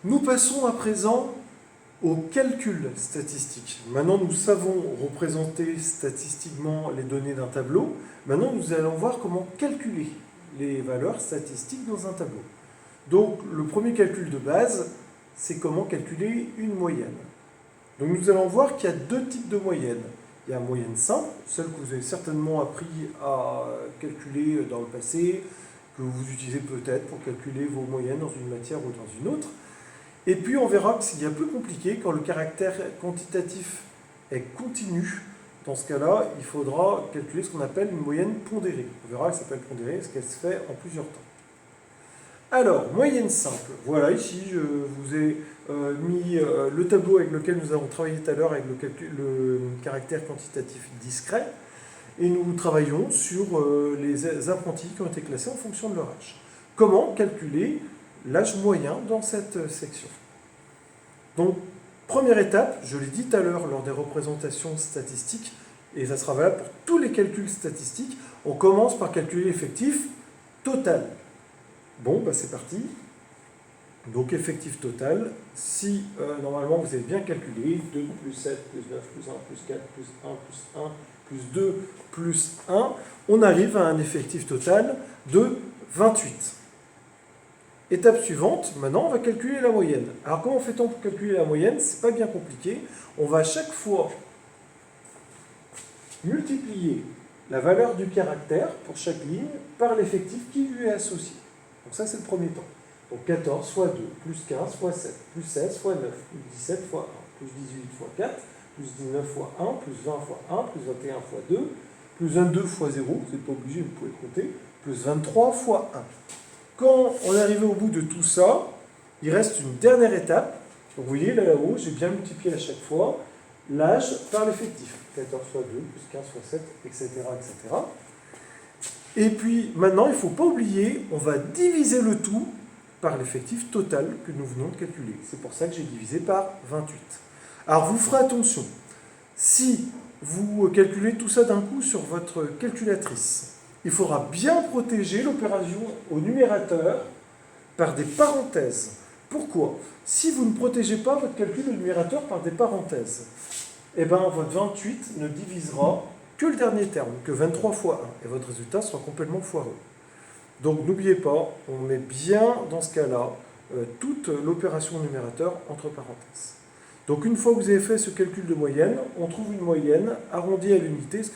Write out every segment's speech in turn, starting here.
Nous passons à présent au calcul statistique. Maintenant, nous savons représenter statistiquement les données d'un tableau. Maintenant, nous allons voir comment calculer les valeurs statistiques dans un tableau. Donc, le premier calcul de base, c'est comment calculer une moyenne. Donc, nous allons voir qu'il y a deux types de moyennes. Il y a une moyenne simple, celle que vous avez certainement appris à calculer dans le passé, que vous utilisez peut-être pour calculer vos moyennes dans une matière ou dans une autre. Et puis on verra que s'il y a plus compliqué, quand le caractère quantitatif est continu, dans ce cas-là, il faudra calculer ce qu'on appelle une moyenne pondérée. On verra qu'elle s'appelle pondérée parce qu'elle se fait en plusieurs temps. Alors, moyenne simple. Voilà, ici, je vous ai mis le tableau avec lequel nous avons travaillé tout à l'heure avec le caractère quantitatif discret. Et nous travaillons sur les apprentis qui ont été classés en fonction de leur âge. Comment calculer l'âge moyen dans cette section? Donc, première étape, je l'ai dit tout à l'heure lors des représentations statistiques, et ça sera valable pour tous les calculs statistiques, on commence par calculer l'effectif total. Bon, bah c'est parti. Donc, effectif total, si normalement vous avez bien calculé, 2 plus 7 plus 9 plus 1 plus 4 plus 1 plus 1 plus 2 plus 1, on arrive à un effectif total de 28. Étape suivante, maintenant on va calculer la moyenne. Alors comment fait-on pour calculer la moyenne? C'est pas bien compliqué. On va à chaque fois multiplier la valeur du caractère pour chaque ligne par l'effectif qui lui est associé. Donc ça c'est le premier temps. Donc 14 fois 2, plus 15 fois 7, plus 16 fois 9, plus 17 fois 1, plus 18 fois 4, plus 19 fois 1, plus 20 fois 1, plus 21 fois 2, plus 22 fois 0, vous n'êtes pas obligé, vous pouvez compter, plus 23 fois 1. Quand on est arrivé au bout de tout ça, il reste une dernière étape. Donc vous voyez là-haut, j'ai bien multiplié à chaque fois l'âge par l'effectif. 14 fois 2, plus 15 fois 7, etc. etc. Et puis maintenant, il ne faut pas oublier, on va diviser le tout par l'effectif total que nous venons de calculer. C'est pour ça que j'ai divisé par 28. Alors vous ferez attention, si vous calculez tout ça d'un coup sur votre calculatrice, il faudra bien protéger l'opération au numérateur par des parenthèses. Pourquoi? Si vous ne protégez pas votre calcul au numérateur par des parenthèses, eh bien votre 28 ne divisera que le dernier terme, que 23 fois 1, et votre résultat sera complètement foireux. Donc n'oubliez pas, on met bien dans ce cas-là toute l'opération au numérateur entre parenthèses. Donc une fois que vous avez fait ce calcul de moyenne, on trouve une moyenne arrondie à l'unité, parce que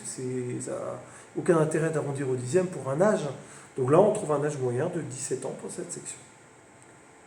ça n'a aucun intérêt d'arrondir au dixième pour un âge. Donc là, on trouve un âge moyen de 17 ans pour cette section.